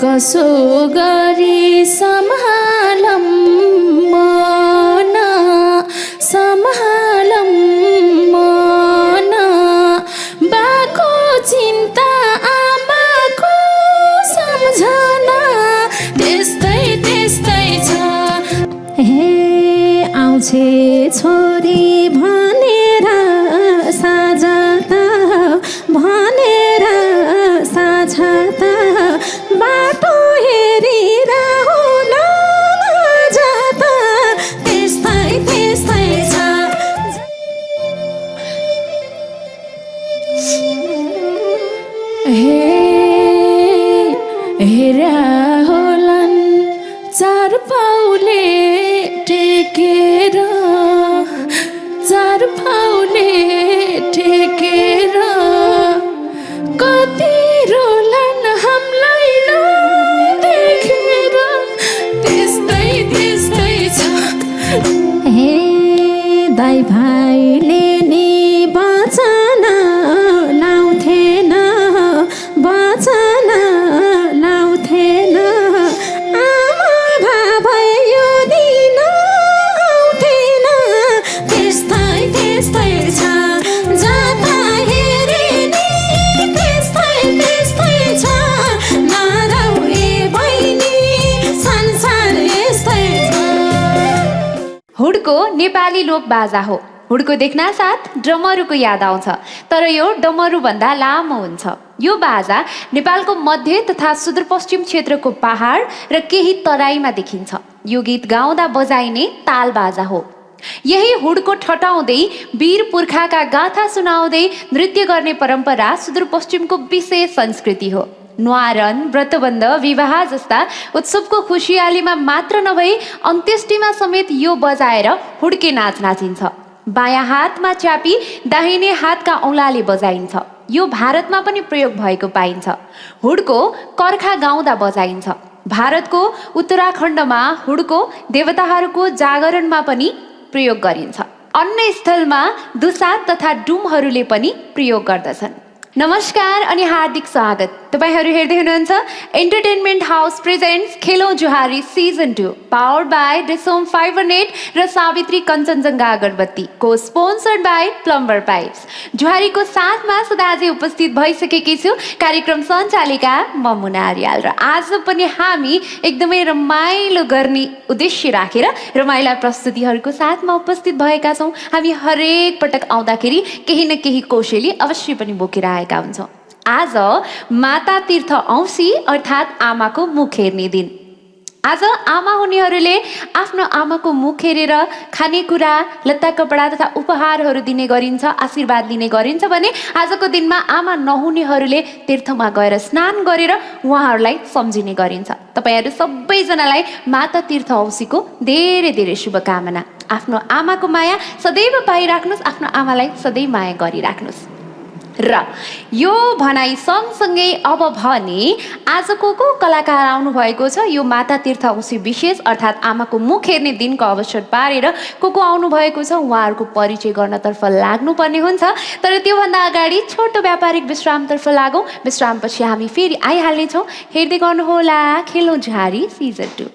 कसो गरी सम्हालम मन सम्हालम मन बाको चिन्ता आमाको सम्झना त्यस्तै त्यस्तै छ हे आउँछे छोरी भनेर साझता भनेर साझता बाटो हेरिरहन जाता त्यस्तै त्यस्तै छ हेरा होलान् चार पाउले टेकेर चार पाउले टेकेर कति रोलान् हामीलाई नदेखेर त्यस्तै त्यस्तै छ हे दाइ भाइले नि वचन लाउँथेन वचन लाउँथेन आमा भाइ यो दिन आउँथेन त्यस्तै त्यस्तै छ जता हेरे नि त्यस्तै त्यस्तै छ नराउ ए बहिनी संसार यस्तै छ हुडको नेपाली लोक बाजा हो। हुडको देख्न साथ डमरुको याद आउँछ, तर यो डमरुभन्दा लामो हुन्छ। यो बाजा नेपालको मध्य तथा सुदूरपश्चिम क्षेत्रको पहाड र केही तराईमा देखिन्छ। यो गीत गाउँदा बजाइने ताल बाजा हो। यही हुडको ठटाउँदै वीर पुर्खाका गाथा सुनाउँदै नृत्य गर्ने परम्परा सुदूरपश्चिमको विशेष संस्कृति हो। न्वारन, व्रतबन्ध, विवाह जस्ता उत्सवको खुसियालीमा मात्र नभई अन्त्येष्टिमा समेत यो बजाएर हुड्के नाच नाचिन्छ। बायाँ हातमा च्यापी दाहिने हातका औँलाले बजाइन्छ। यो भारतमा पनि प्रयोग भएको पाइन्छ। हुडको कर्खा गाउँदा बजाइन्छ। भारतको उत्तराखण्डमा हुडको देवताहरूको जागरणमा पनि प्रयोग गरिन्छ। अन्य स्थलमा दुसाद तथा डुमहरूले पनि प्रयोग गर्दछन्। नमस्कार अनि हार्दिक स्वागत। तपाईहरू हेर्दै हुनुहुन्छ entertainment house presents Khelau Juhari season 2 powered by DishHome fibre net र सावित्री कञ्चनजङ्घा अगरबत्ती को स्पोन्सर्ड बाई प्लम्बर पाइप्स। जुहारीको साथमा सदाझै उपस्थित भइसकेकी छु कार्यक्रम सञ्चालिका म मुना आर्याल र आज पनि हामी एकदमै रमाइलो गर्ने उद्देश्य राखेर रमाइला प्रस्तुतिहरूको साथमा उपस्थित भएका छौँ। हामी हरेक पटक आउँदाखेरि केही न केही कौशली अवश्य पनि बोकेर आएका हुन्छौँ। आज माता तीर्थ औँसी अर्थात् आमाको मुख हेर्ने दिन। आज आमा हुनेहरूले आफ्नो आमाको मुख हेरेर खानेकुरा, लत्ता कपडा तथा उपहारहरू दिने गरिन्छ, आशीर्वाद लिने गरिन्छ भने आजको दिनमा आमा नहुनेहरूले तीर्थमा गएर स्नान गरेर उहाँहरूलाई सम्झिने गरिन्छ। तपाईहरू सबैजनालाई माता तीर्थ औँसीको धेरै धेरै शुभकामना। आफ्नो आमाको माया सदैव पाइराख्नुहोस्, आफ्नो आमालाई सधैँ माया गरिराख्नुहोस्। र यो भनाइ सँगसँगै अब भने आजको को कलाकार आउनु भएको छ। यो माता तीर्थ औँसी विशेष अर्थात् आमाको मुख हेर्ने दिनको अवसर पारेर को आउनु भएको छ उहाँहरूको परिचय गर्नतर्फ लाग्नुपर्ने हुन्छ। तर त्योभन्दा अगाडि छोटो व्यापारिक विश्रामतर्फ लागौँ। विश्रामपछि हामी फेरि आइहाल्नेछौँ। हेर्दै गर्नुहोला खेलौँ Juhari season 2।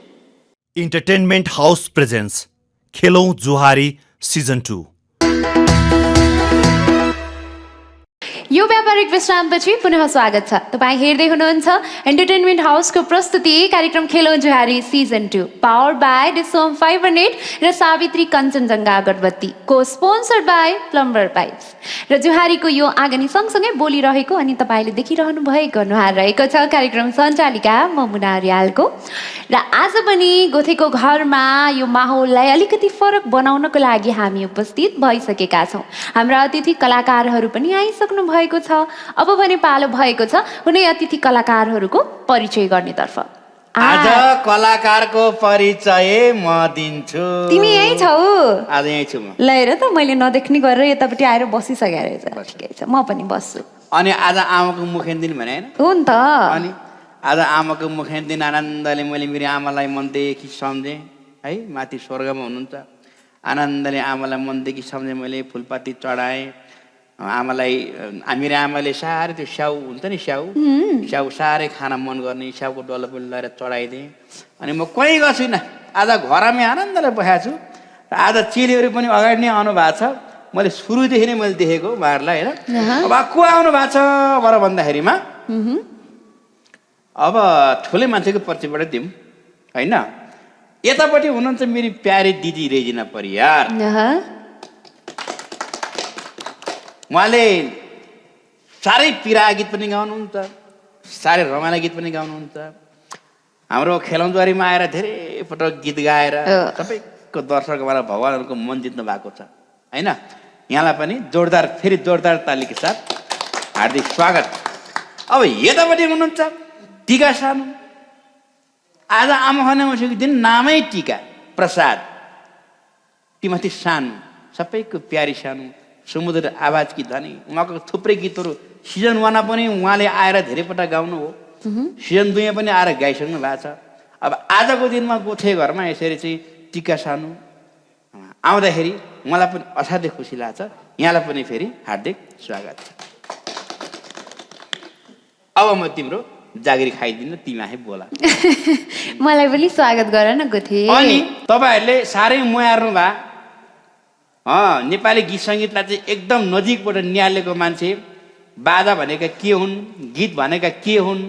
Entertainment house presents Khelau Juhari season 2। यो व्यापारिक विश्रामपछि पुनः स्वागत छ। तपाईँ हेर्दै हुनुहुन्छ एन्टरटेनमेन्ट हाउसको प्रस्तुति कार्यक्रम Khelau Juhari season 2 powered by DishHome fibre net र सावित्री कञ्चनजङ्घा अगरबत्ती को स्पोन्सर्ड बाई प्लम्बर पाइप्स। र जुहारीको यो आँगनी सँगसँगै बोलिरहेको अनि तपाईँले देखिरहनु भएको अनुहार रहेको छ कार्यक्रम सञ्चालिका म मुना आर्यालको। र आज पनि गोथेको घरमा यो माहौललाई अलिकति फरक बनाउनको लागि हामी उपस्थित भइसकेका छौँ। हाम्रा अतिथि कलाकारहरू पनि आइसक्नु भएको छ। अब भने पालो भएको छ कुनै अतिथि कलाकारहरूको परिचय गर्नेतर्फ। आज कलाकारको परिचय म दिन्छु। तिमी यही छौ? आज यही छु म। ल हेर त मैले नदेख्ने गरेर यतापट्टि आएर बसिसकेको रहेछ। ठिकै छ, म पनि बस्छु। अनि आज आमाको मुखेन दिन भने हैन? हो नि त। अनि आज आमाको मुखेन दिन आनन्दले मैले मेरो आमालाई मनदेखि सम्झेँ है। माथि स्वर्गमा हुनुहुन्छ। आनन्दले आमालाई मनदेखि सम्झेँ। मैले फुलपाती चढाएँ। आमालाई मेरो आमाले साह्रै त्यो स्याउ हुन्छ नि स्याउ साह्रै खान मन गर्ने स्याउको डल्लो पनि लगाएर चढाइदिएँ अनि म कहीँ गएको छुइनँ आज घरमै आनन्दले बसेको छु र आज चेलीहरू पनि अगाडि नै आउनु भएको छ मैले सुरुदेखि नै मैले देखेको उहाँहरूलाई होइन अब को आउनु भएको छ भनेर भन्दाखेरिमा अब ठुलै मान्छेको परिचयबाट दिउँ होइन यतापट्टि हुनुहुन्छ मेरो प्यारी दिदी रेजिना परियार उहाँले साह्रै पिरा गीत पनि गाउनुहुन्छ साह्रै रमाइलो गीत पनि गाउनुहुन्छ हाम्रो खेलौँद्वारीमा आएर धेरै पटक गीत गाएर सबैको दर्शकबाट भगवान्हरूको मन जित्नु भएको छ होइन यहाँलाई पनि फेरि जोरदार तालीको साथ हार्दिक स्वागत अब यतापट्टि हुनुहुन्छ टिका सानो आज आमा खाने औँसीको दिन नामै टिका प्रसाद तीमाथि सानो सबैको प्यारी सानो समुद्र आवाजकी धनी उहाँको थुप्रै गीतहरू सिजन 1मा पनि उहाँले आएर धेरै पटक गाउनु हो सिजन 2मा पनि आएर गाइसक्नु भएको छ अब आजको दिनमा गोथे घरमा यसरी चाहिँ टिका सानो आउँदाखेरि मलाई पनि असाध्यै खुसी लाग्छ यहाँलाई पनि फेरि हार्दिक स्वागत छ अब म तिम्रो जागिरी खाइदिनु तिमी आफै बोला मलाई पनि स्वागत गर न गोथे अनि तपाईँहरूले साह्रै मुहार्नु भए नेपाली गीत सङ्गीतलाई चाहिँ एकदम नजिकबाट निहालेको मान्छे बाजा भनेका के हुन् गीत भनेका के हुन्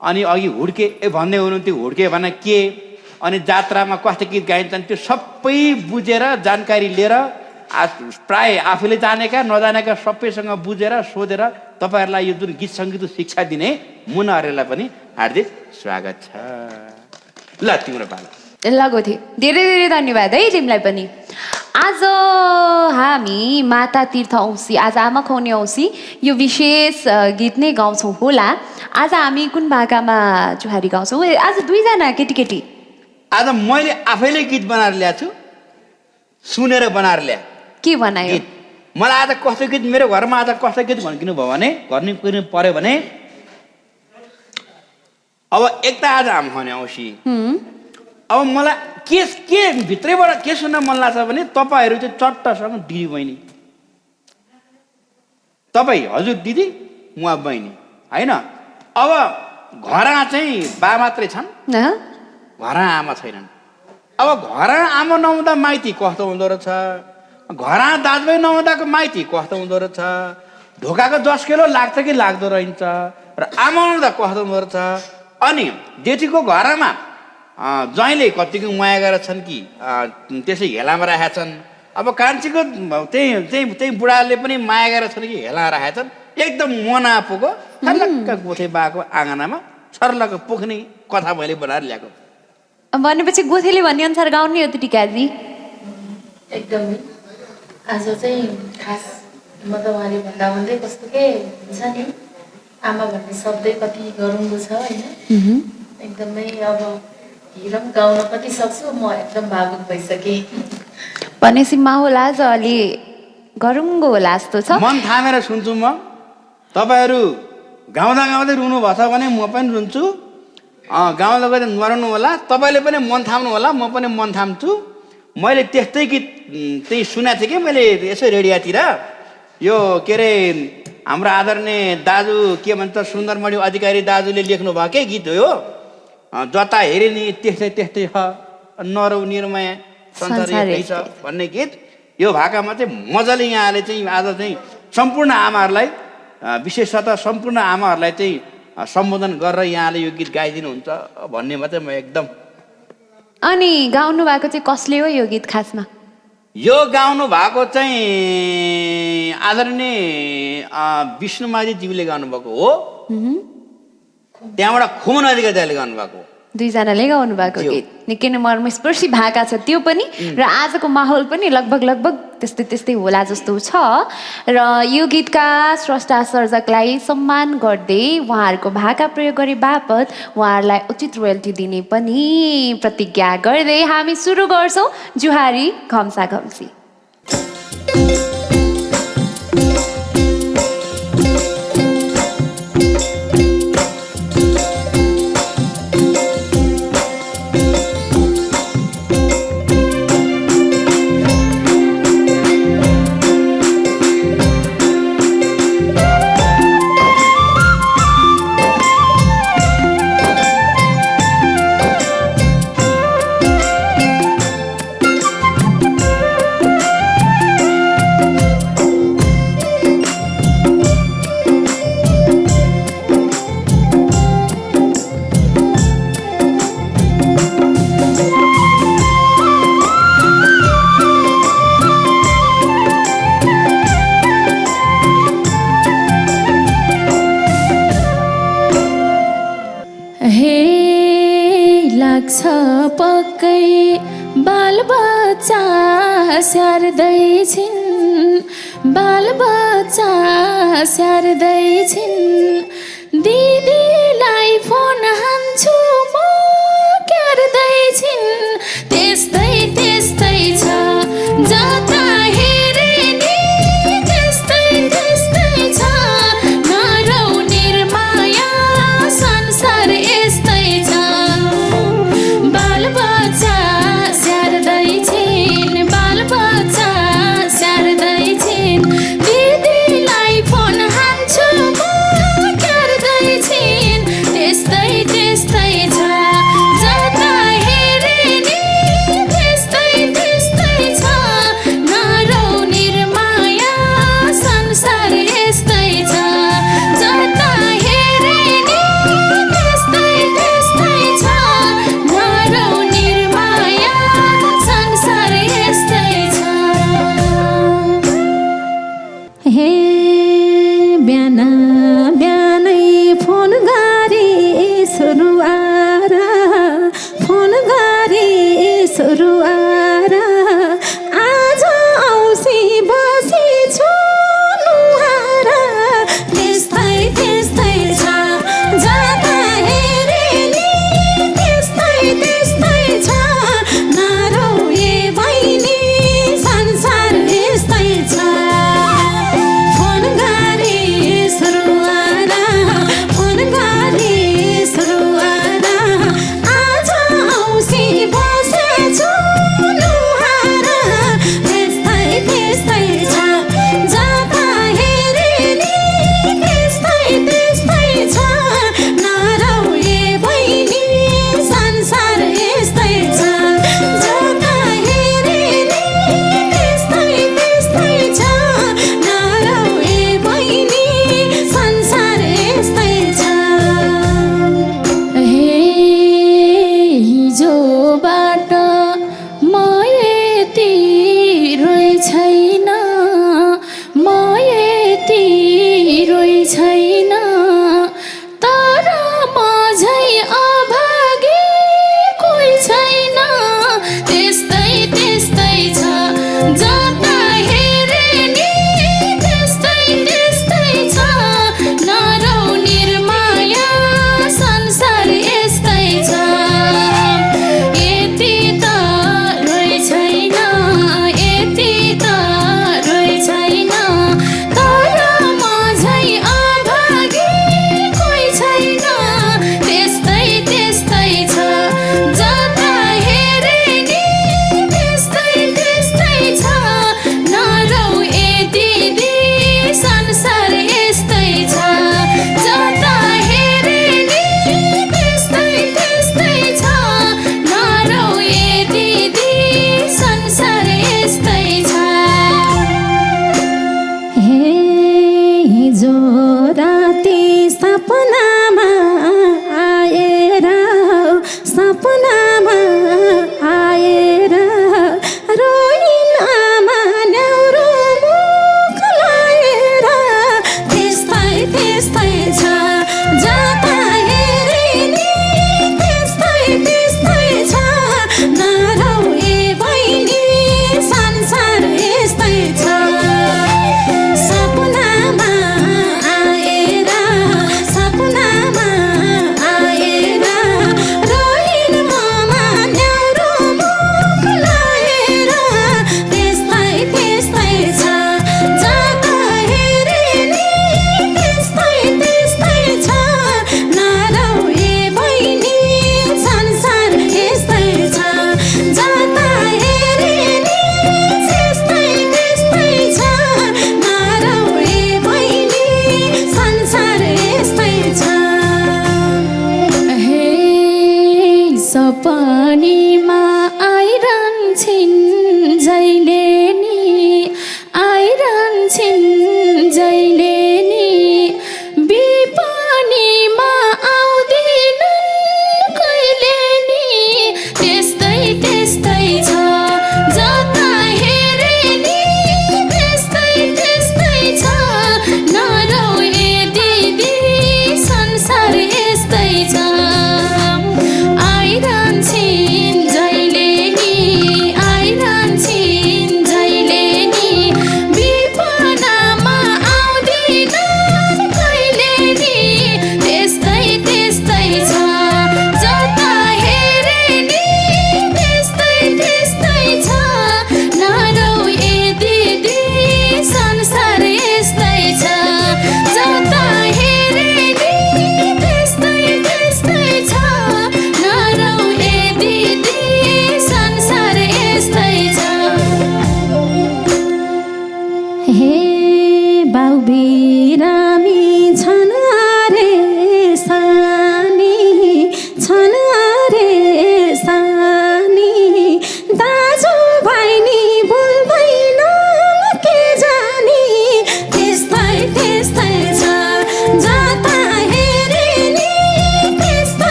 अनि अघि हुड्के भन्दै हुनुहुन्थ्यो हुड्के भने के अनि जात्रामा कस्तो गीत गाइन्छन् त्यो सबै बुझेर जानकारी लिएर प्राय आफूले जानेका नजानेका सबैसँग बुझेर सोधेर तपाईँहरूलाई यो जुन गीत सङ्गीतको शिक्षा दिने मुनाहरूलाई पनि हार्दिक स्वागत छ ल तिम्रो पालो ल गोथे धेरै धेरै धन्यवाद है तिमीलाई पनि आज हामी माता तीर्थ औँसी आज आमा खुवाउने औँसी यो विशेष गीत नै गाउँछौँ होला आज हामी कुन भाकामा जुहारी गाउँछौँ आज दुईजना केटी आज मैले आफैले गीत बनाएर ल्याएको छु सुनेर बनाएर ल्याए के बनायो मलाई आज कस्तो गीत मेरो घरमा आज कस्तो गीत भनिदिनु भयो भने गर्नु पर्यो भने अब एक त आज आमा खुवाउने औँसी अब मलाई के भित्रैबाट के सुन्न मन लाग्छ भने तपाईँहरू चाहिँ चट्टसँग दिदी बहिनी तपाईँ हजुर दिदी उहाँ बहिनी होइन अब घरमा चाहिँ बा मात्रै छन् घरमा आमा छैनन् अब घरमा आमा नहुँदा माइती कस्तो हुँदो रहेछ घरमा दाजुभाइ नहुँदाको माइती कस्तो हुँदो रहेछ ढोकाको 10 किलो लाग्छ कि लाग्दो रहन्छ र आमा नहुँदा कस्तो हुँदो रहेछ अनि जेठीको घरमा ज्वाइँले कतिको माया गरेर छन् कि त्यसै हेलामा राखेका छन् अब कान्छीको त्यही बुढाले पनि माया गरेर छन् कि हेला राखेका छन् एकदम मना पुगो छर्लक्क गोथे बाको आँगनामा छर्लक्क पुग्ने कथा मैले बनाएर ल्याएको भनेपछि गोथेले भन्ने अनुसार गाउने हो त टिकाजी एकदमै आज चाहिँ खास म त उहाँले भन्दा भन्दै कस्तो के हुन्छ नि आमा भन्ने शब्दै कति गरुङ्गो छ होइन एकदमै अब हिरम गाउन पनि सक्छु म एकदम भावुक भइसकेँ भनेपछि माहौल आज अलि गरुङ्गो होला जस्तो छ मन थामेर सुन्छु म तपाईँहरू गाउँदा गाउँदै रुनु भएको छ भने म पनि रुन्छु गाउँदा गएर नरुनु होला तपाईँले पनि मन थाम्नु होला म पनि मन थाम्छु मैले त्यस्तै गीत त्यही सुनेको थिएँ कि मैले यसो रेडियोतिर यो के अरे हाम्रो आदरणीय दाजु के भन्छ सुन्दरमणि अधिकारी दाजुले लेख्नु भएकै गीत हो यो जता हेरे नि त्यस्तै त्यस्तै छ नरौ निर्मया संसार यस्तै छ भन्ने गीत यो भाकामा चाहिँ मजाले यहाँले चाहिँ आज चाहिँ सम्पूर्ण आमाहरूलाई विशेषतः सम्पूर्ण आमाहरूलाई चाहिँ सम्बोधन गरेर यहाँले यो गीत गाइदिनुहुन्छ भन्नेमा चाहिँ म एकदम अनि गाउनु भएको चाहिँ कसले हो यो गीत खासमा यो गाउनु भएको चाहिँ आदरणीय विष्णुमाझी ज्यूले गाउनु भएको हो त्यहाँबाट खुमन अधिकारीले गाउनु भएको दुईजनाले गाउनु भएको गीत निकै नै मर्मस्पर्शी भाका छ त्यो पनि र आजको माहौल पनि लगभग त्यस्तै होला जस्तो छ र यो गीतका स्रष्टा सर्जकलाई सम्मान गर्दै उहाँहरूको भाका प्रयोग गरे बापत उहाँहरूलाई उचित रोयल्टी दिने पनि प्रतिज्ञा गर्दै हामी सुरु गर्छौँ जुहारी घम्सा घम्सी हे लाग्छ पक्कै बालबच्चा स्याहार्दैछिन् बालबच्चा स्याहार्दैछिन् दिदीलाई फोन हान्छु म क्यार्दैछिन् त्यस्तै त्यस्तै छ जता हेरे नि त्यस्तै त्यस्तै छ नरौ निर्माया संसार यस्तै छ बालबच्चा स्याहार्दैछिन् बालबच्चा स्याहार्दैछिन् दिदीलाई फोन हान्छु म क्यार्दैछिन्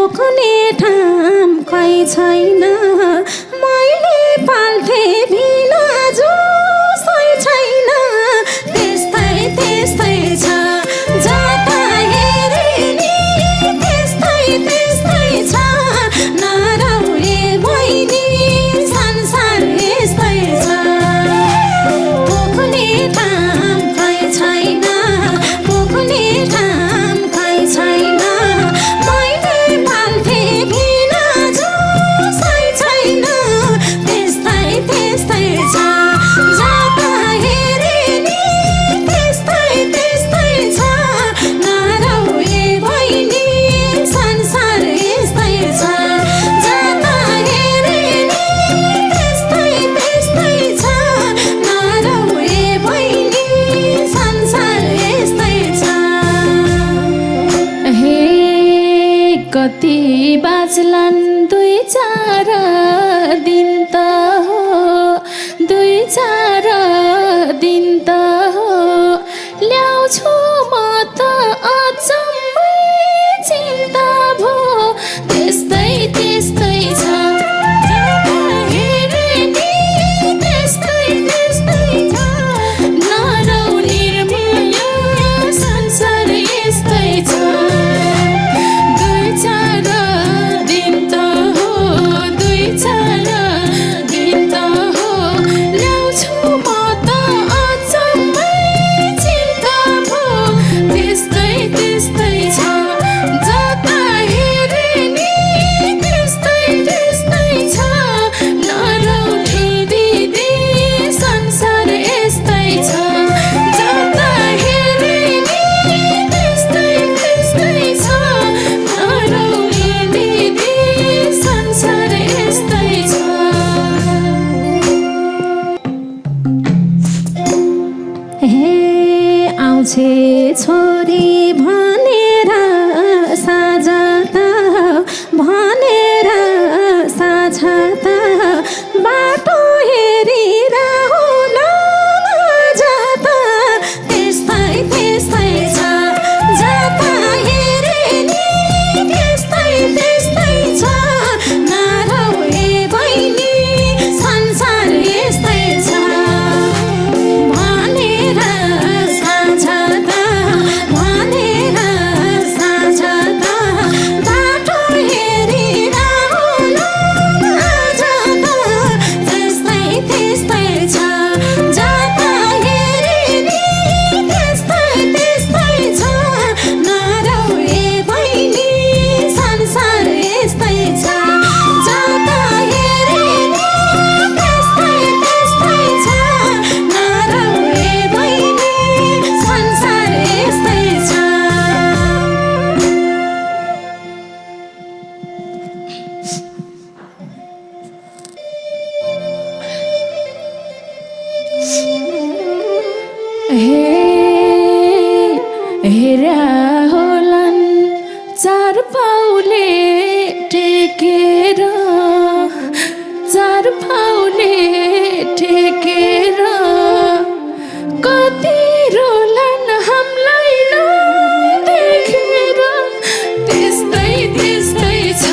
पोख्ने ठाम खै छैन मैले पाल्थे भिना जोसै छैन त्यस्तै त्यस्तै छ जता हेरे नि त्यस्तै त्यस्तै छ नराउने बहिनी संसार यस्तै छ पोख्ने ठाम खै छैन पोख्ने ठाम खै छैन मैले पाल्थे भिना जोसै छैन त्यस्तै त्यस्तै छ जता हेरे नि त्यस्तै त्यस्तै छ नराउने बहिनी संसार यस्तै छ जता हेरे नि त्यस्तै त्यस्तै छ नराउने बहिनी संसार यस्तै छ हे कति बाँच्लान् दुई चार दिन त हो दुई चार दिन त हो ल्याउँछु म त अचम्मै चिन्ता भो त्यस्तै त्यस्तै छ जता हेरे नि त्यस्तै त्यस्तै छ नरौ निर्माया संसार यस्तै छ दुई चार दिन त हो दुई चार दिन त हो ल्याउँछु म त अचम्मै चिन्ता भो त्यस्तै त्यस्तै छ जता हेरे नि त्यस्तै त्यस्तै छ नराउने दिदी संसार यस्तै छ जता हेरे नि त्यस्तै त्यस्तै छ नराउने दिदी संसार यस्तै छ हे आउँछे छोरी भनेर साझा त भनेर साझा त बाटो हेरिरहन जाता त्यस्तै त्यस्तै छ जता हेरे नि त्यस्तै त्यस्तै छ नराउने बहिनी संसार यस्तै छ भनेर साझा त भनेर साझा त बाटो हेरिरहन जाता त्यस्तै त्यस्तै छ जता हेरे नि त्यस्तै त्यस्तै छ नराउने बहिनी संसार यस्तै छ जता हेरे नि त्यस्तै त्यस्तै छ नराउने बहिनी संसार यस्तै छ हेरा होलान् चार पाउले टेकेर चार पाउले टेकेर कति रोलान् हामीलाई नदेखेर त्यस्तै त्यस्तै छ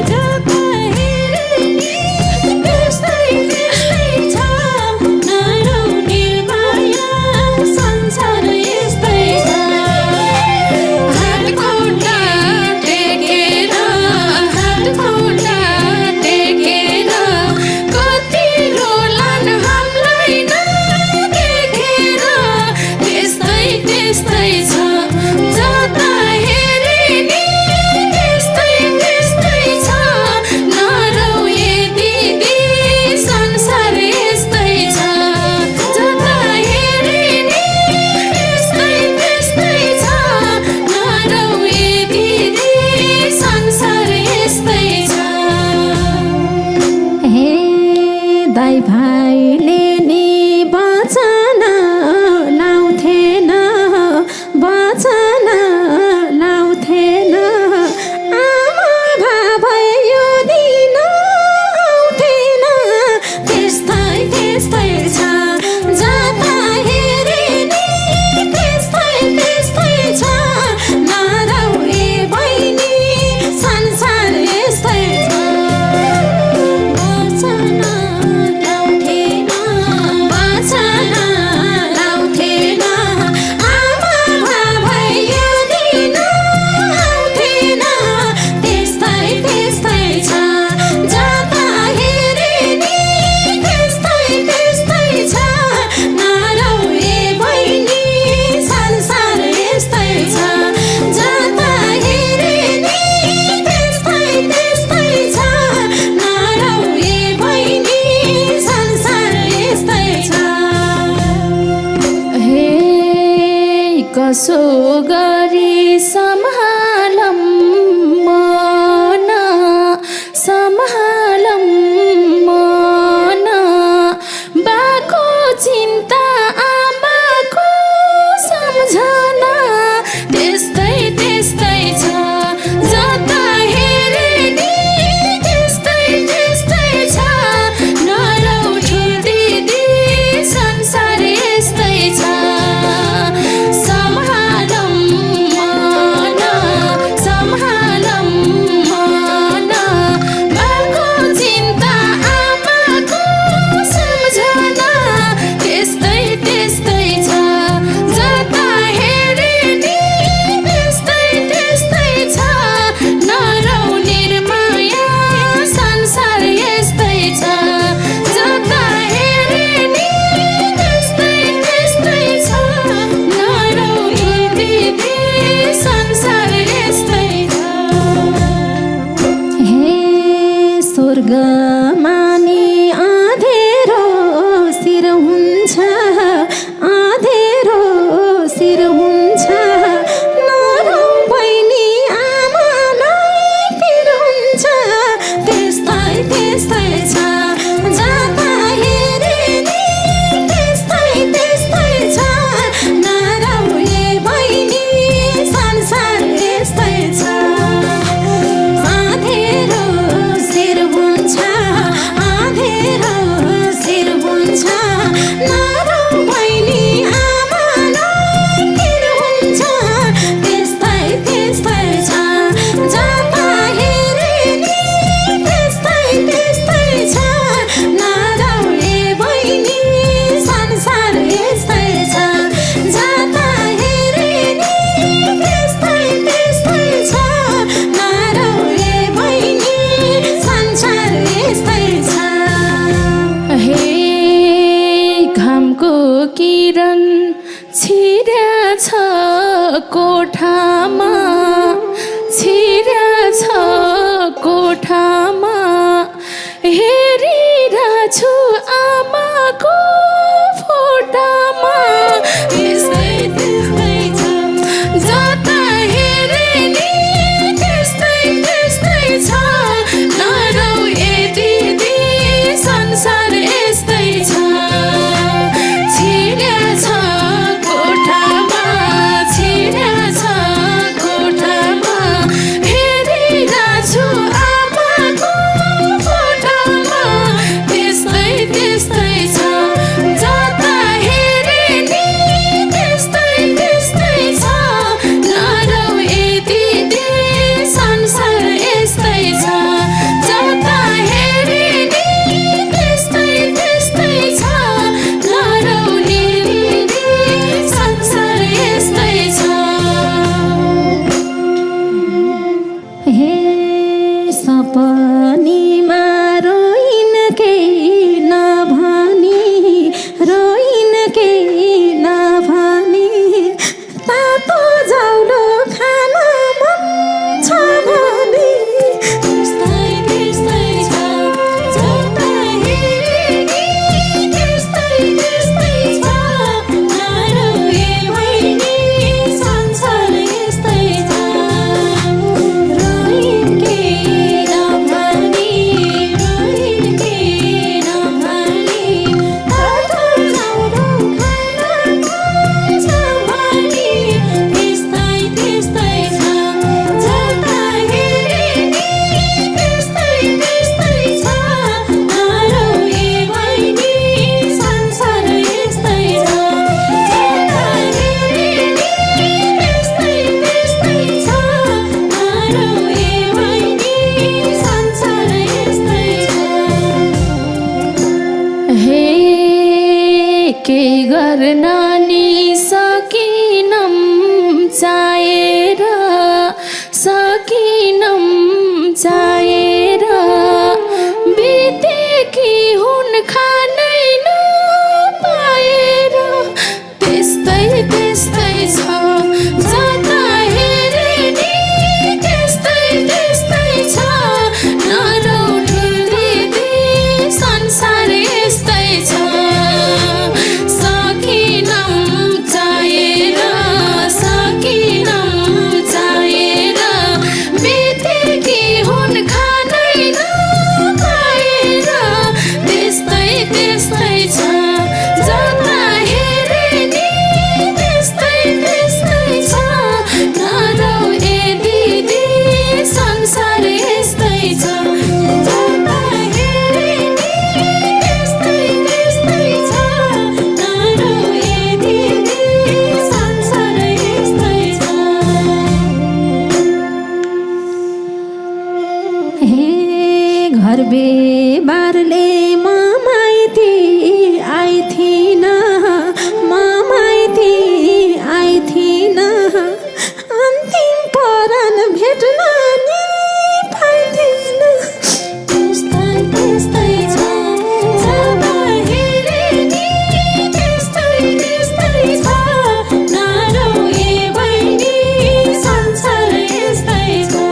जता हेरे नि त्यस्तै त्यस्तै छ नराउने माया संसार यस्तै छ हातखुट्टा टेकेर हातखुट्टा टेकेर कति रोलान् हामीलाई नदेखेर त्यस्तै त्यस्तै छ जता हेरे नि त्यस्तै त्यस्तै छ नराउने दिदी संसार यस्तै छ जता हेरे नि त्यस्तै त्यस्तै छ नराउने दिदी संसार यस्तै छ हे दाइ भाइले नि वचन लाउँथेन वचन लाउँथेन आमा बाबा यो दिन आउँथेन त्यस्तै त्यस्तै छ जता हेरे नि त्यस्तै त्यस्तै छ नराउने बहिनी संसार कसो गरी सम्हालम मन सम्हालम मन बाको चिन्ता आमाको सम्झना त्यस्तै त्यस्तै छ जता हेरे नि त्यस्तै त्यस्तै छ नरौ ठुल दिदी संसार यस्तै छ सम्हालम मन सम्हालम मन बाको चिन्ता आमाको सम्झना त्यस्तै त्यस्तै छ जता हेरे नि त्यस्तै त्यस्तै छ नरौ निर्माया संसार यस्तै छ जता हेरे नि त्यस्तै त्यस्तै छ नरौ दिदी संसार यस्तै छ हे स्वर्गमा नि आधेरो शिर हुन्छ आधेरो शिर हुन्छ नरौ बहिनी आमालाई पिर हुन्छ त्यस्तै त्यस्तै छ जता हेरे नि त्यस्तै त्यस्तै छ नरौ ए बहिनी संसार यस्तै छ आधेरो शिर हुन्छ आधेरो शिर हुन्छ नरौ बहिनी आमालाई पिर हुन्छ त्यस्तै त्यस्तै छ जता हेरे नि त्यस्तै त्यस्तै छ नरौ ए बहिनी संसार यस्तै छ जता हेरे नि त्यस्तै त्यस्तै छ नरौ ए बहिनी संसार यस्तै छ हे घामको किरण छिर्याछ कोठामा छिर्याछ कोठामा हेरिरहेछु आमाको फोटामा त्यस्तै त्यस्तै छ जता हेरे नि त्यस्तै त्यस्तै छ नरौ ए दिदी संसार यस्तै छ छिर्याछ कोठामा छिर्याछ कोठामा हेरिरहेछु आमाको फोटामा त्यस्तै त्यस्तै छ जता हेरे नि त्यस्तै त्यस्तै छ नरौ ए दिदी संसार यस्तै छ जता हेरे नि त्यस्तै त्यस्तै छ नरौ दिदी संसार यस्तै छ हे सपनीमा रोइन केही नभनी रोइन केही नभनी तातो जाउलो खान मन छ भनी त्यस्तै त्यस्तै छ जता हेरे नि त्यस्तै त्यस्तै छ नरौ ए बहिनी संसार यस्तै छ रोइन केही नभनी रोइन केही नभनी तातो जाउलो खान मन छ भनी त्यस्तै त्यस्तै छ जता हेरे नि त्यस्तै त्यस्तै छ नरौ ए बहिनी संसार यस्तै छ जता हेरे नि त्यस्तै त्यस्तै छ नरौ ए बहिनी संसार यस्तै छ हे के गर्न नि सकिनम चाहेर सकिनम चाहेर बितेकी हुन् खानै नपाएर त्यस्तै त्यस्तै छ जता हेरे नि त्यस्तै त्यस्तै छ नरौ ठुल दिदी संसार यस्तै छ सकिनम हे घर बेबारले माइती आई थिइन माइती आई थिइन अन्तिम परान भेट्न नि पाइथिन त्यस्तै त्यस्तै छ जब हेरे नि त्यस्तै त्यस्तै छ नरोए बहिनी संसार यस्तै छ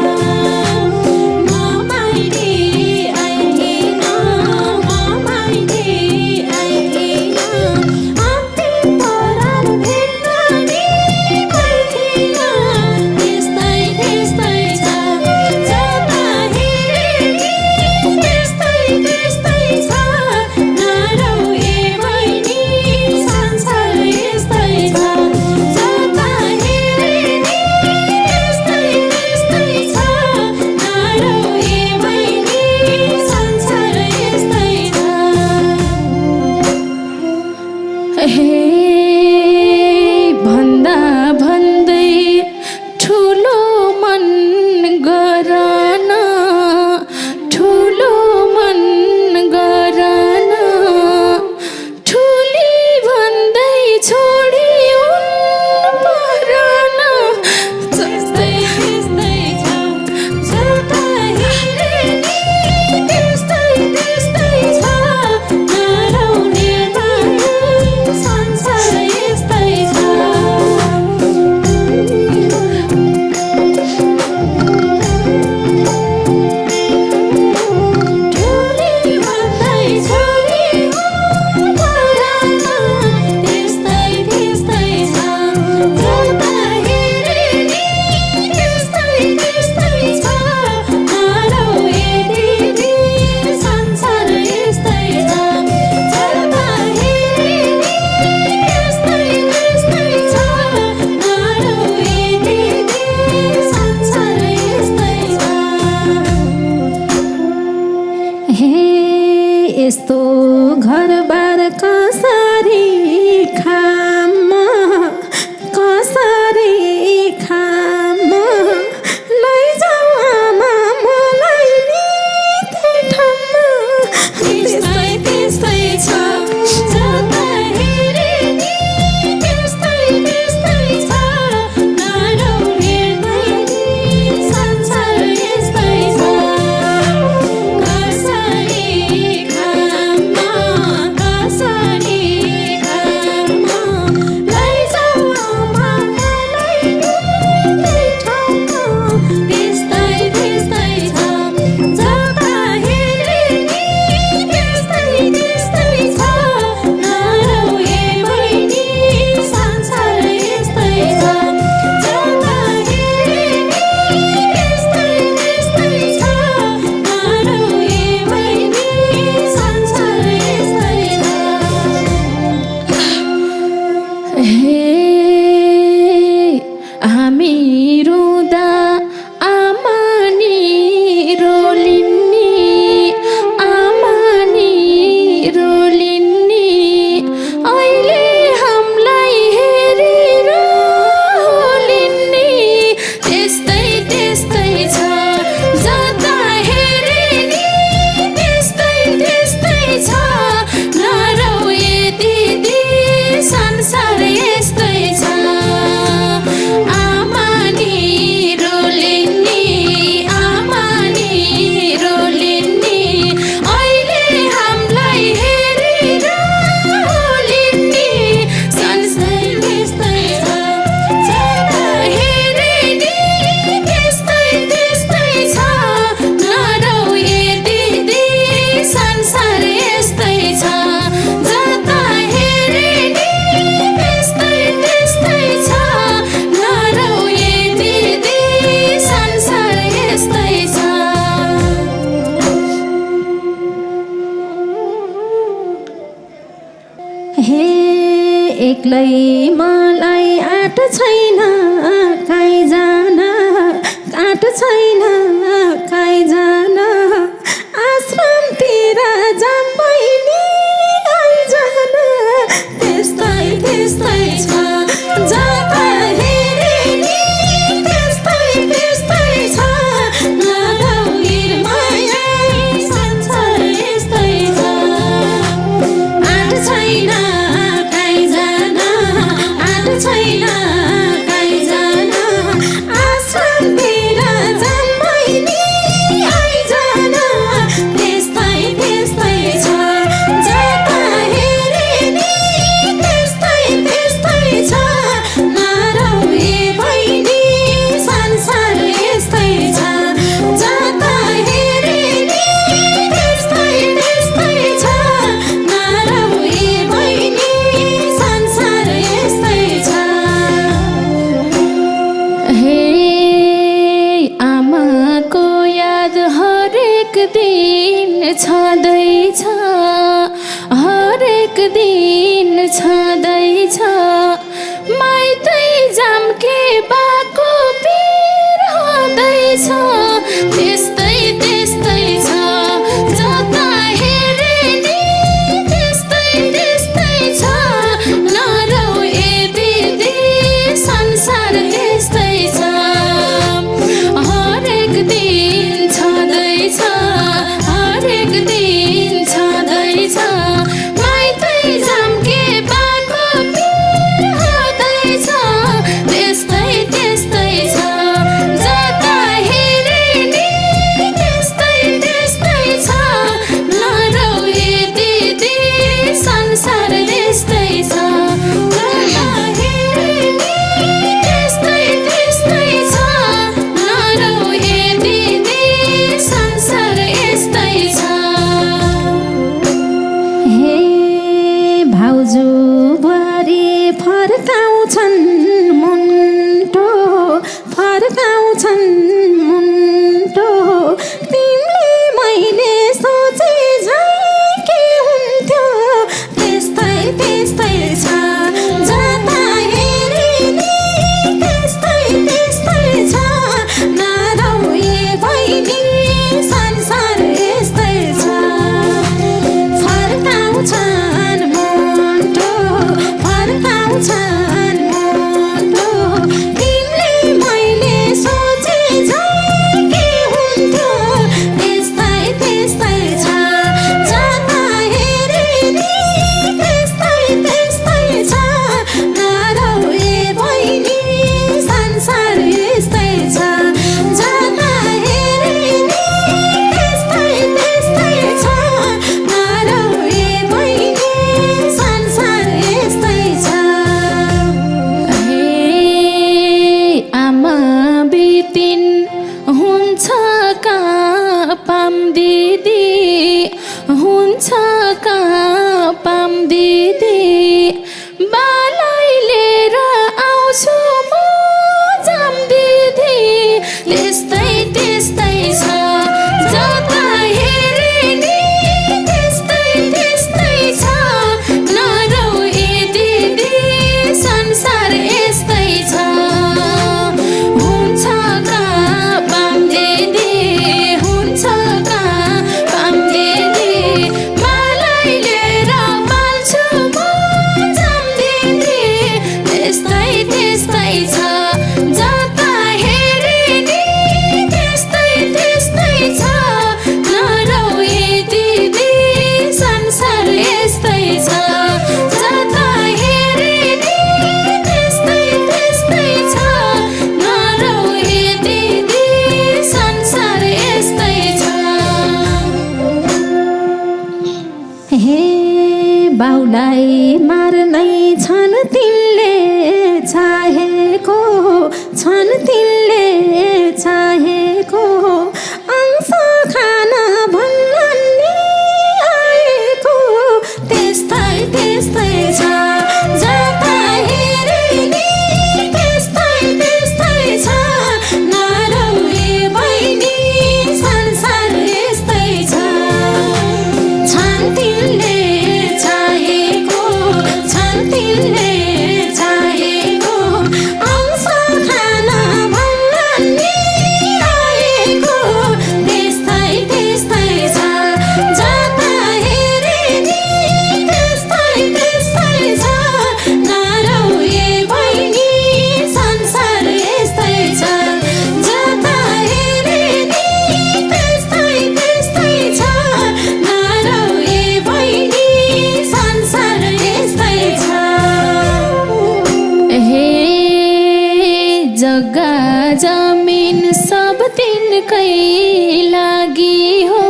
भन्दा भन्दै ठुलो मन गरन ठुलो मन गरन ठुली भन्दै छोडी परन जस्तै त्यस्तै छ जता हेरे नि त्यस्तै त्यस्तै छ नरौने संसार यस्तै छ ठुली भन्दै छोरी परन त्यस्तै त्यस्तै छ जता हेरे नि त्यस्तै त्यस्तै छ नरौए दिदी संसार यस्तै छ जता हेरे नि त्यस्तै त्यस्तै छ नरौए दिदी संसार यस्तै छ हे यस्तो घरबार कसरी खाम कसरी खाम लैजाऊ आमा मलाई नि त्यही ठाउँमा त्यस्तै त्यस्तै छ जता हेरे नि त्यस्तै त्यस्तै छ नरौने बहिनी संसार यस्तै छ कसरी खाम कसरी खाम लैजाऊ आमा मलाई नि त्यही ठाउँमा त्यस्तै त्यस्तै छ जता हेरे नि त्यस्तै त्यस्तै छ नरौए बहिनी संसार यस्तै छ जता हेरे नि त्यस्तै त्यस्तै छ नरौए बहिनी संसार यस्तै छ हे हामी रुँदा आमा नि रोलिन्नी आमा नि रोलिन्नी अहिले हामीलाई हेरेर होलिन्नी त्यस्तै त्यस्तै छ जता हेरे नि त्यस्तै त्यस्तै छ नरौए दिदी संसार यस्तै छ आमा नि रोलिन्नी आमा नि रोलिन्नी अहिले हामीलाई हेरेर होलिन्नी संसार यस्तै छ जता हेरे नि त्यस्तै त्यस्तै छ नरौए दिदी संसार यस्तै छ जता हेरे नि त्यस्तै त्यस्तै छ नरौए दिदी संसार यस्तै छ हे एक्लै मलाई आँट छैन काहीँ जान आँट छैन काहीँ जान आश्रमतिर जाम बहिनी आइजान त्यस्तै त्यस्तै छ जता हेरे नि त्यस्तै त्यस्तै छ नरौएर दिन छँदैछ हरेक दिन छँदैछ माइतै जाम्के बाको पिर हुँदैछ त्यस्तै त्यस्तै छ जता हेरे नि त्यस्तै त्यस्तै छ नरौ ए दिदी संसार त्यस्तै छ हरेक दिन छँदैछ हरेक दिन छँदैछ माइतै जाम्के बाको पिर हुँदैछ त्यस्तै त्यस्तै छ जता हेरे नि त्यस्तै त्यस्तै छ नरौ ए दिदी संसार त्यस्तै छ जता हेरे नि त्यस्तै त्यस्तै छ नरौ ए दिदी संसार यस्तै छ हे भाउजू बुहारी फर्काउँछन् मुन्टो फर्काउँछन् मुन्टो तिमीले मैले सोचे झै के हुन्थ्यो त्यस्तै त्यस्तै छ जता हेरे नि त्यस्तै त्यस्तै छ नरौ ए बहिनी संसार यस्तै छ फर्काउँछन् मुन्टो फर्काउँछन् मुन्टो तिमीले मैले सोचे झै के हुन्थ्यो त्यस्तै त्यस्तै छ जता हेरे नि त्यस्तै त्यस्तै छ नरौ ए बहिनी संसार यस्तै छ जता हेरे नि त्यस्तै त्यस्तै छ नरौ ए बहिनी संसार यस्तै छ हे आमा बितिन हुन्छ कहाँ पाम दिदी हुन्छ कहाँ पाम दिदी बालाई लिएर आउँछु म जाम दिदी त्यस्तै त्यस्तै छ जता हेरे नि त्यस्तै त्यस्तै छ नरौ ए दिदी संसार यस्तै छ हुन्छ कहाँ पाम दिदी हुन्छ कहाँ पाम दिदी मलाई लिएर पाल्छु म जाम दिदी त्यस्तै त्यस्तै छ जता हेरे नि त्यस्तै त्यस्तै छ नरौ ए दिदी संसार यस्तै छ जता हेरे नि त्यस्तै त्यस्तै छ नरौ ए दिदी संसार यस्तै छ हे बाउलाई मार्नै छन् तिनले चाहेको छन् तिनले चाहेको अंश खान भन्नन् नि आएको त्यस्तै त्यस्तै छ जता हेरे नि त्यस्तै त्यस्तै छ नरौ ए बहिनी संसार यस्तै छ छन् तिनले चाहेको छन् तिनले चाहेको अंश खान भन्नन् नि आएको त्यस्तै त्यस्तै छ जता हेरे नि त्यस्तै त्यस्तै छ नरौ ए बहिनी संसार यस्तै छ जता हेरे नि त्यस्तै त्यस्तै छ नरौ ए बहिनी संसार यस्तै छ हे जग्गा जमिन सब तिनकै लागि हो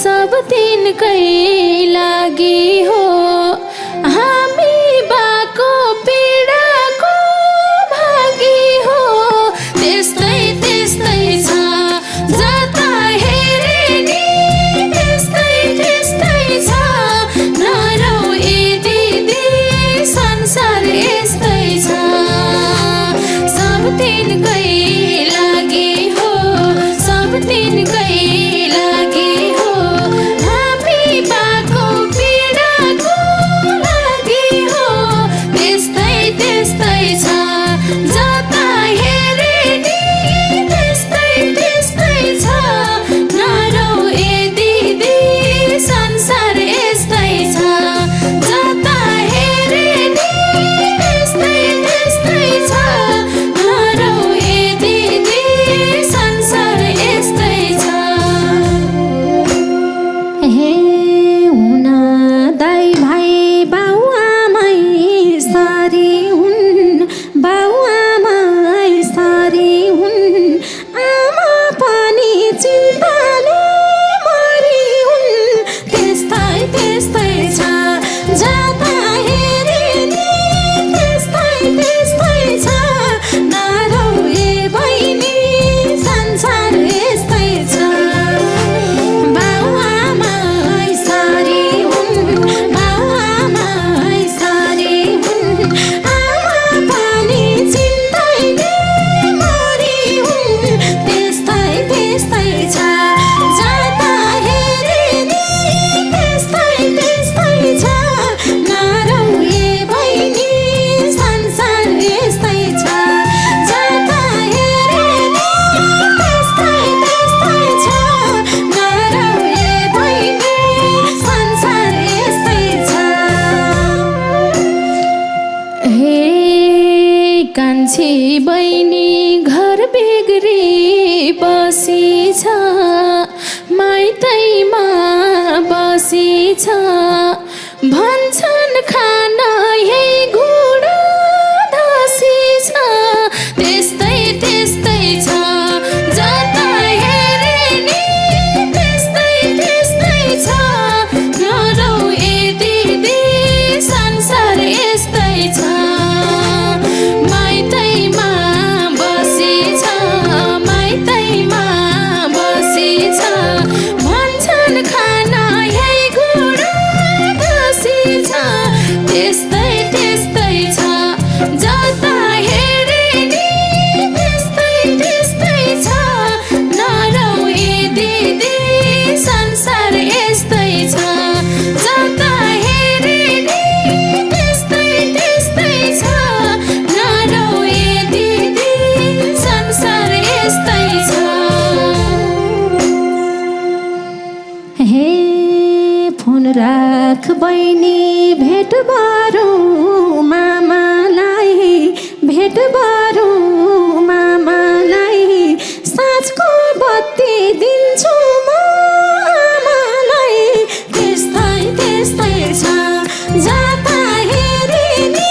सब तिनकै लागि हो हामी बाको पीडाको भागी हो त्यस्तै त्यस्तै छ जता हेरे नि त्यस्तै त्यस्तै छ नरौ ए दिदी संसार यस्तै छ सब तिनकै लागि हो सब तिनकै लागि चिन्ताले मरि हुन् त्यस्तै त्यस्तै छ जता हेरे नि त्यस्तै त्यस्तै छ नरौ ए बहिनी संसार यस्तै छ बाउआमा सारी हुन् बाउआमा सारी हुन् आमा पनि चिन्तैले मरि हुन् त्यस्तै त्यस्तै छ जता हेरे नि त्यस्तै त्यस्तै छ नरौ ए बहिनी संसार यस्तै छ जता हेरे नि त्यस्तै त्यस्तै छ नरौ ए बहिनी संसार यस्तै छ हे कान्छी बहिनी घर बेग्री बसी छ माइतैमा बसी छ भन्छन् खान यही घुँडा धसी छ त्यस्तै त्यस्तै छ जता हेरे नि त्यस्तै त्यस्तै छ नरौ ए दिदी संसार यस्तै छ माइतैमा बसी छ माइतैमा बसी छ भन्छन् खान यही घुँडा धसी छ त्यस्तै त्यस्तै छ जता हेरे नि त्यस्तै त्यस्तै छ नरौ ए दिदी संसार यस्तै छ जता हेरे नि त्यस्तै त्यस्तै छ नरौ ए दिदी संसार यस्तै छ हे फोन राख बहिनी भेट गरौँ मामालाई भेट गरौँ मामालाई साँझको बत्ती दिन्छु म आमालाई त्यस्तै त्यस्तै छ जता हेरे नि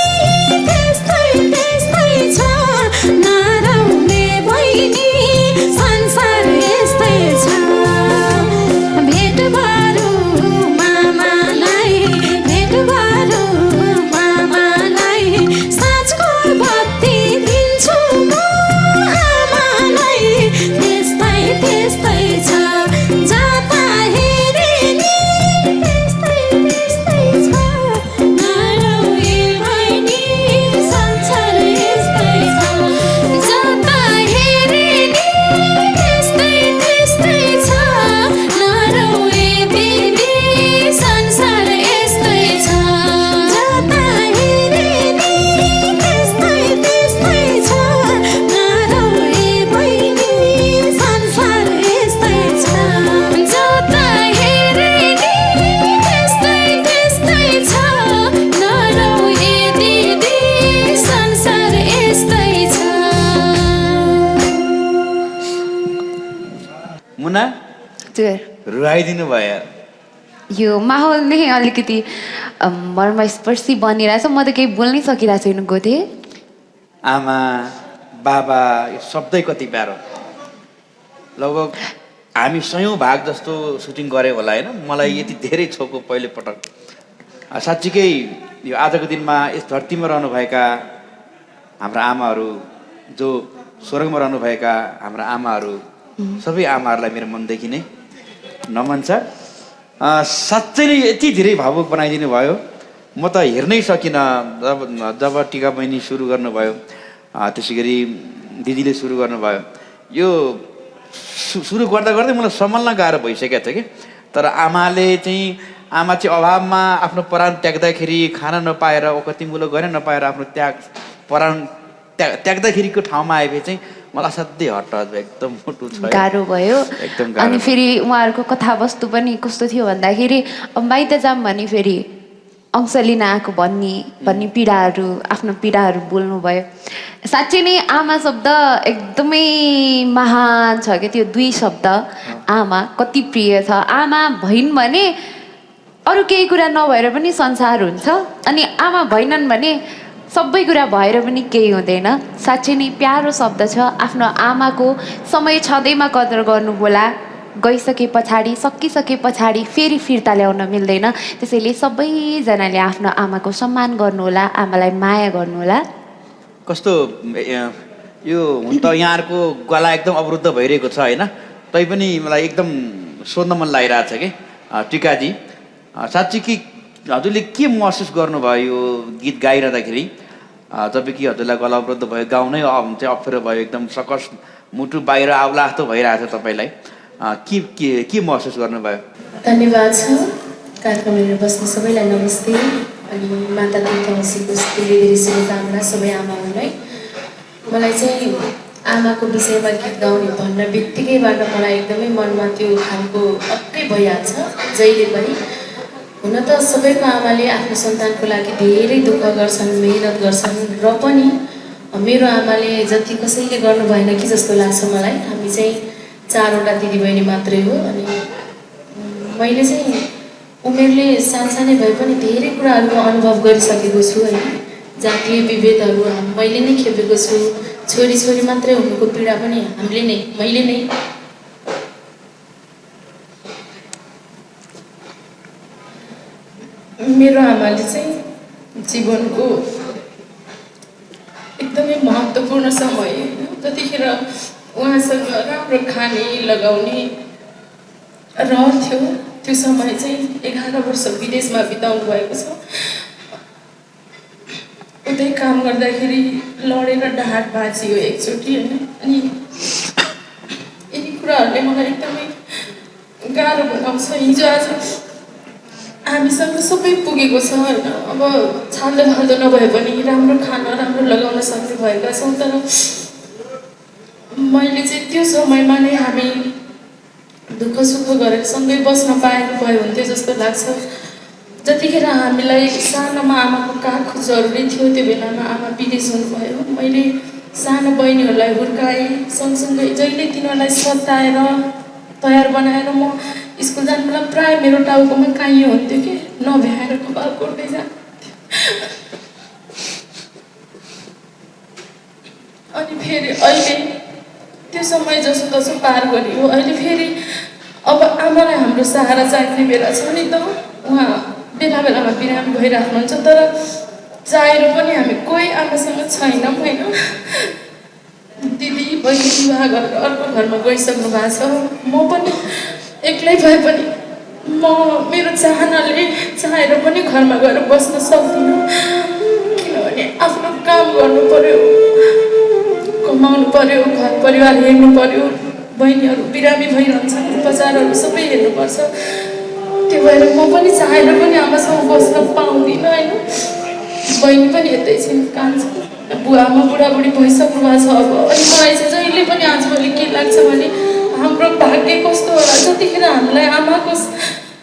त्यस्तै त्यस्तै छ नरौ ए बहिनी संसार यस्तै छ भेट गरौँ मामालाई भेट गरौँ मामालाई साँझको बत्ती दिन्छु म आमालाई त्यस्तै त्यस्तै छ जता हेरे नि त्यस्तै त्यस्तै छ नरौ ए बहिनी संसार यस्तै छ जता हेरे नि त्यस्तै त्यस्तै छ नरौ ए दिदी संसार यस्तै छ जता हेरे नि त्यस्तै त्यस्तै छ नरौ ए बहिनी संसार यस्तै छ जता हेरे नि त्यस्तै त्यस्तै छ नरौ ए दिदी संसार यस्तै छ मुना रुवाइदिनु भयो यो माहौल नै अलिकति मर्मस्पर्शी बनिरहेछ म त केही बोल्नै सकिरहेको छैन गोथे आमा बाबा यो शब्दै कति प्यारो लगभग हामी 100औं भाग जस्तो सुटिङ गऱ्यो होला होइन मलाई यति धेरै छोको पहिलो पटक साँच्चीकै यो आजको दिनमा यस धरतीमा रहनुभएका हाम्रा आमाहरू जो स्वर्गमा रहनुभएका हाम्रा आमाहरू सबै आमाहरूलाई मेरो मनदेखि नै नमन छ साँच्चै नै यति धेरै भावुक बनाइदिनु भयो म त हेर्नै सकिनँ जब टिका बहिनी सुरु गर्नुभयो त्यसै गरी दिदीले सुरु गर्नुभयो यो सुरु गर्दा गर्दै मलाई सम्हाल्न गाह्रो भइसकेको थियो कि तर आमा चाहिँ अभावमा आफ्नो प्राण त्याग्दाखेरि खान नपाएर ओखती मुलो गर्न नपाएर आफ्नो प्राण त्याग्दाखेरिको ठाउँमा आएपछि चाहिँ मलाई असाध्यै हतार भयो एकदम मुटु छ गाह्रो भयो एकदम अनि फेरि उहाँहरूको कथावस्तु पनि कस्तो थियो भन्दाखेरि माइत जाम भने फेरि अंश लिन आएको भन्ने पीडाहरू आफ्नो पीडाहरू बोल्नुभयो साँच्चै नै आमा शब्द एकदमै महान छ क्या त्यो दुई शब्द आमा कति प्रिय छ आमा भइन् भने अरू केही कुरा नभएर पनि संसार हुन्छ अनि आमा भएनन् भने सबै कुरा भएर पनि केही हुँदैन। साँच्चै नै प्यारो शब्द छ, आफ्नो आमाको समय छँदैमा कदर गर्नु होला, गइसके पछाडि सकिसके पछाडि फेरि फिर्ता ल्याउन मिल्दैन। त्यसैले सबैजनाले आफ्नो आमाको सम्मान गर्नुहोला, आमालाई माया गर्नुहोला। कस्तो यो हुन त यहाँहरूको गला एकदम अवरुद्ध भइरहेको छ होइन, तैपनि मलाई एकदम सोध्न मन लागिरहेछ कि टिकाजी, साँच्ची कि हजुरले के महसुस गर्नुभयो यो गीत गाइरहँदाखेरि, जब कि हजुरलाई गला अवरुद्ध भयो, गाउनै चाहिँ अप्ठ्यारो भयो, एकदम सकस मुटु बाहिर आउला जस्तो भइरहेको छ तपाईँलाई, के महसुस गर्नुभयो? धन्यवाद छ कार्यक्रमहरू बस्ने सबैलाई नमस्ते। अनि माता तुलसीको धेरै धेरै शुभकामना सबै आमाहरूलाई। मलाई चाहिँ आमाको विषयमा गीत गाउने भन्न बित्तिकैबाट मलाई एकदमै मनमा त्यो खालको पक्कै भइहाल्छ जहिले पनि। हुन त सबैको आमाले आफ्नो सन्तानको लागि धेरै दुःख गर्छन्, मेहनत गर्छन्, र पनि मेरो आमाले जति कसैले गर्नु भएन कि जस्तो लाग्छ मलाई। हामी चाहिँ 4वटा दिदीबहिनी मात्रै हो। अनि मैले चाहिँ उमेरले सानसानै भए पनि धेरै कुराहरू अनुभव गरिसकेको छु होइन। जातीय विभेदहरू मैले नै खेपेको छु। छोरी मात्रै हुनुको पीडा पनि मैले नै। मेरो आमाले चाहिँ जीवनको एकदमै महत्त्वपूर्ण समय जतिखेर उहाँसँग राम्रो खाने लगाउने रहर थियो, त्यो समय चाहिँ 11 वर्ष विदेशमा बिताउनु भएको छ। उतै काम गर्दाखेरि लडेर ढाड भाँचियो एकचोटि होइन। अनि यिनी कुराहरूले मलाई एकदमै गाह्रो बनाउँछ। हिजो आज हामीसँग सबै पुगेको छ होइन। अब छाल्दो फाल्दो नभए पनि राम्रो खाना राम्रो लगाउन सक्ने भएका छौँ, तर मैले चाहिँ त्यो समयमा नै हामी दुःख सुख गरेर सँगै बस्न पाएको भए हुन्थ्यो जस्तो लाग्छ। जतिखेर हामीलाई सानोमा आमाको काख जरुरी थियो, त्यो बेलामा आमा विदेश हुनुभयो। मैले सानो बहिनीहरूलाई हुर्काएँ, सँगसँगै जहिले तिनीहरूलाई सताएर तयार बनाएर म स्कुल जानु बेला प्रायः मेरो टाउकोमा काइयो हुन्थ्यो कि नभ्याएर कपाल कोर्दै जान्थ्यो। अनि फेरि अहिले त्यो समय जसो तसो पार गरियो। अहिले फेरि अब आमालाई हाम्रो सहारा चाहिने बेला छ नि त। उहाँ बेला बेलामा बिरामी भइराख्नुहुन्छ, तर चाहेर पनि हामी कोही आमासँग छैनौँ होइन। दिदी बहिनी विवाह गरेर अर्को घरमा गइसक्नु भएको छ। म पनि एक्लै भए पनि मेरो चाहनाले चाहेर पनि घरमा गएर बस्न सक्दिनँ, किनभने आफ्नो काम गर्नु पर्यो, कमाउनु पर्यो, घर परिवार हेर्नु पर्यो, बहिनीहरू बिरामी भइरहन्छन्, उपचारहरू सबै हेर्नुपर्छ। त्यो भएर म पनि चाहेर पनि आमासँग बस्न पाउँदिनँ होइन। बहिनी पनि यतै छिन्, कान्छ, बुवाआमा बुढाबुढी भइसक्नु भएको छ अब। अनि मलाई चाहिँ जहिले पनि आजभोलि के लाग्छ भने हाम्रो भाग्य कस्तो होला, जतिखेर हामीलाई आमाको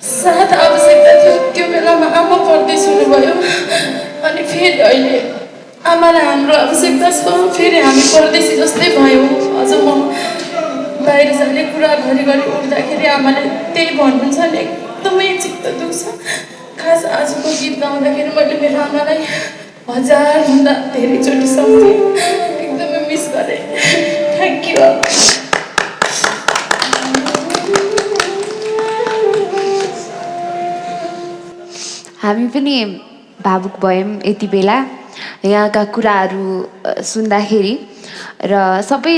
साथ आवश्यकता थियो त्यो बेलामा आमा परदेश हुनुभयो। अनि फेरि अहिले आमालाई हाम्रो आवश्यकता छ, फेरि हामी परदेशी जस्तै भयौँ। अझ म बाहिर जाने कुरा घरिघरि उठ्दाखेरि आमाले त्यही भन्नुहुन्छ नि, एकदमै चित्त दुख्छ। खास आजको गीत गाउँदाखेरि मैले मेरो आमालाई 1000भन्दा धेरैचोटि सम्झेँ, एकदमै मिस गरेँ। Thank you. हामी पनि भावुक भयौँ यति बेला यहाँका कुराहरू सुन्दाखेरि। र सबै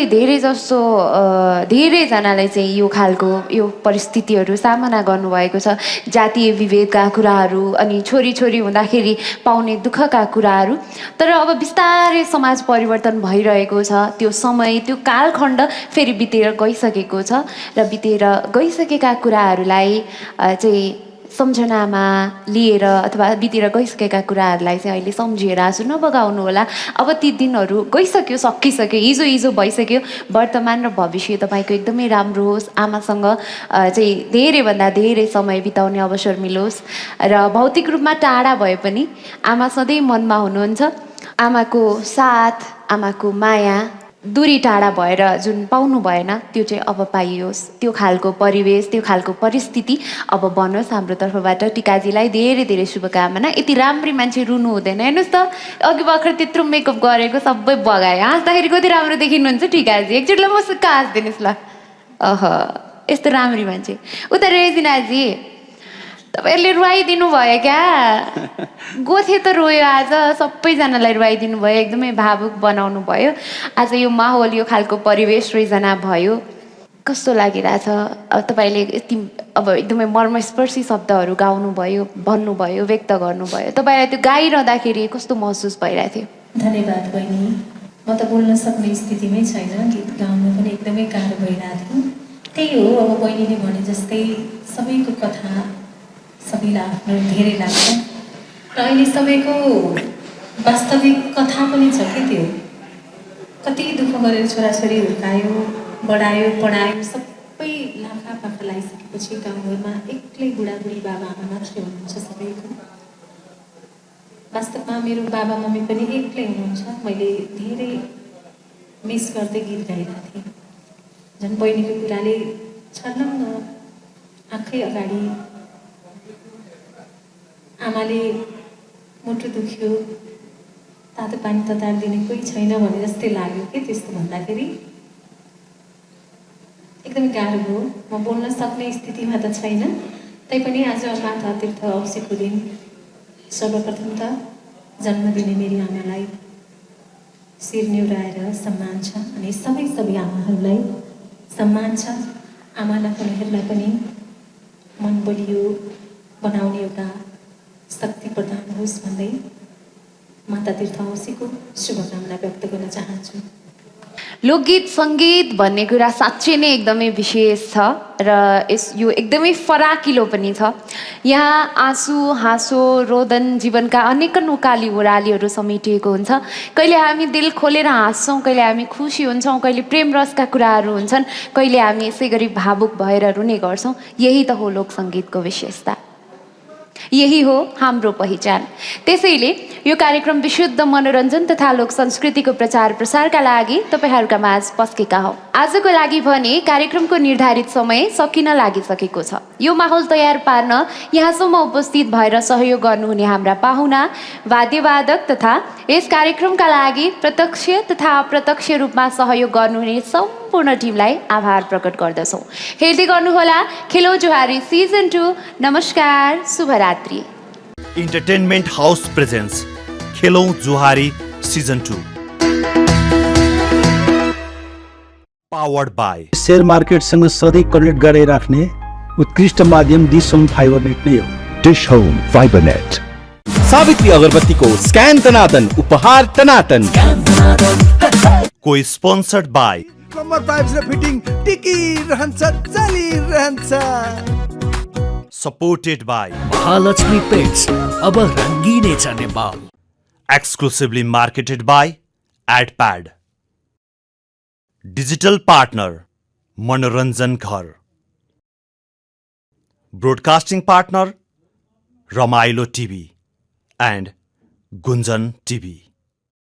धेरैजनाले चाहिँ यो खालको यो परिस्थितिहरू सामना गर्नुभएको छ। जातीय विभेदका कुराहरू अनि छोरी हुँदाखेरि पाउने दुःखका कुराहरू। तर अब बिस्तारै समाज परिवर्तन भइरहेको छ। त्यो समय त्यो कालखण्ड फेरि बितेर गइसकेको छ र बितेर गइसकेका कुराहरूलाई चाहिँ सम्झनामा लिएर अथवा बितेर गइसकेका कुराहरूलाई चाहिँ अहिले सम्झिएर आँसु नबगाउनु होला। अब ती दिनहरू गइसक्यो, सकिसक्यो, हिजो भइसक्यो। वर्तमान र भविष्य तपाईँको एकदमै राम्रो होस्। आमासँग चाहिँ धेरैभन्दा धेरै समय बिताउने अवसर मिलोस् र भौतिक रूपमा टाढा भए पनि आमा सधैँ मनमा हुनुहुन्छ। आमाको साथ, आमाको माया दूरी टाढा भएर जुन पाउनु भएन त्यो चाहिँ अब पाइयोस्। त्यो खालको परिवेश, त्यो खालको परिस्थिति अब बनोस्। हाम्रो तर्फबाट टिकाजीलाई धेरै धेरै शुभकामना। यति राम्री मान्छे रुनु हुँदैन। हेर्नुहोस् त, अघि भर्खर त्यत्रो मेकअप गरेको सबै बगायो। हाँस्दाखेरि कति राम्रो देखिनुहुन्छ टिकाजी। एकचोटि म सुक्क हाँस्दिनुहोस् ल। यस्तो राम्री मान्छे। उता रेजिनाजी, तपाईँहरूले रुवाइदिनु भयो क्या। गोथे त रोयो आज, सबैजनालाई रुवाइदिनु भयो, एकदमै भावुक बनाउनु भयो। आज यो माहौल, यो खालको परिवेश सृजना भयो। कस्तो लागिरहेछ? अब तपाईँले यति अब एकदमै मर्मस्पर्शी शब्दहरू गाउनुभयो, भन्नुभयो, व्यक्त गर्नुभयो। तपाईँलाई त्यो गाइरहँदाखेरि कस्तो महसुस भइरहेको थियो? धन्यवाद बहिनी। म त बोल्न सक्ने स्थितिमै छैन, गीत गाउनु पनि एकदमै गाह्रो भइरहेको थियो। त्यही हो, अब बहिनीले भने जस्तै सबैको कथा सबैलाई आफ्नो धेरै लाग्छ र अहिले सबैको वास्तविक कथा पनि छ कि त्यो। कति दुःख गरेर छोराछोरी हुर्कायो, बढायो, पढायो, सबै लाखा पाखा लगाइसकेपछि गाउँघरमा एक्लै बुढाबुढी बाबाआमा मात्रै हुनुहुन्छ सबैको। वास्तवमा मेरो बाबा मम्मी पनि एक्लै हुनुहुन्छ। मैले धेरै मिस गर्दै गीत गाइरहेको थिएँ। झन् बहिनीको कुराले छर्लङ्ग आँखै अगाडि आमाले मुटु दुख्यो, तातो पानी ततारिदिने कोही छैन भने जस्तै लाग्यो कि त्यस्तो भन्दाखेरि। एकदमै गाह्रो हो। म बोल्न सक्ने स्थितिमा त छैन, तैपनि आज माता तीर्थ औँसीको दिन सर्वप्रथम त जन्म दिने मेरी आमालाई शिर निहुराएर सम्मान छ, अनि सबै आमाहरूलाई सम्मान छ। आमा नहुनेहरूलाई पनि मन बलियो बनाउने एउटा शक्ति प्रदान होस् भन्दै माता तीर्थ औँसीको शुभकामना व्यक्त गर्न चाहन्छु। लोकगीत सङ्गीत भन्ने कुरा साँच्चै नै एकदमै विशेष छ र यो एकदमै फराकिलो पनि छ। यहाँ आँसु, हाँसो, रोदन, जीवनका अनेकन उकाली ओह्रालीहरू समेटिएको हुन्छ। कहिले हामी दिल खोलेर हाँस्छौँ, कहिले हामी खुसी हुन्छौँ, कहिले प्रेम रसका कुराहरू हुन्छन्, कहिले हामी यसै गरी भावुक भएर रुने गर्छौँ। यही त हो लोक सङ्गीतको विशेषता, यही हो हाम्रो पहिचान। त्यसैले यो कार्यक्रम विशुद्ध मनोरञ्जन तथा लोक संस्कृतिको प्रचार प्रसारका लागि तपाईँहरूका माझ पस्केका हौँ। आजको लागि भने कार्यक्रमको निर्धारित समय सकिन लागिसकेको छ। यो माहौल तयार पार्न यहाँसम्म उपस्थित भएर सहयोग गर्नुहुने हाम्रा पाहुना, वाद्यवादक तथा यस कार्यक्रमका लागि प्रत्यक्ष तथा अप्रत्यक्ष रूपमा सहयोग गर्नुहुने सम्पूर्ण टिमलाई आभार प्रकट गर्दछौँ। हेर्दै गर्नुहोला खेलौँ जुहारी सिजन 2। नमस्कार, शुभरात्रि। Entertainment house presents Khelau Juhari season 2 powered by share मार्केटसँग सधैँ कनेक्ट गरेर राख्ने उत्कृष्ट माध्यम डिश होम फाइबर नेट नै हो। DishHome fibre net. Savitri अगरबत्तीको स्क्यान तनातन उपहार तनातन को स्पोन्सर्ड बाई कम्मर पाइप्स र फिटिङ टिकिरहन्छ, चलिरहन्छ। सपोर्टेड बाई महालक्ष्मी पेट्स, अब रङ्गिनेछ नेपाल। एक्सक्लुसिभली मार्केटेड बाई एडप्याड। डिजिटल पार्टनर मनोरञ्जन घर। ब्रोडकास्टिङ पार्टनर रमाइलो टिभी एन्ड गुन्जन टिभी।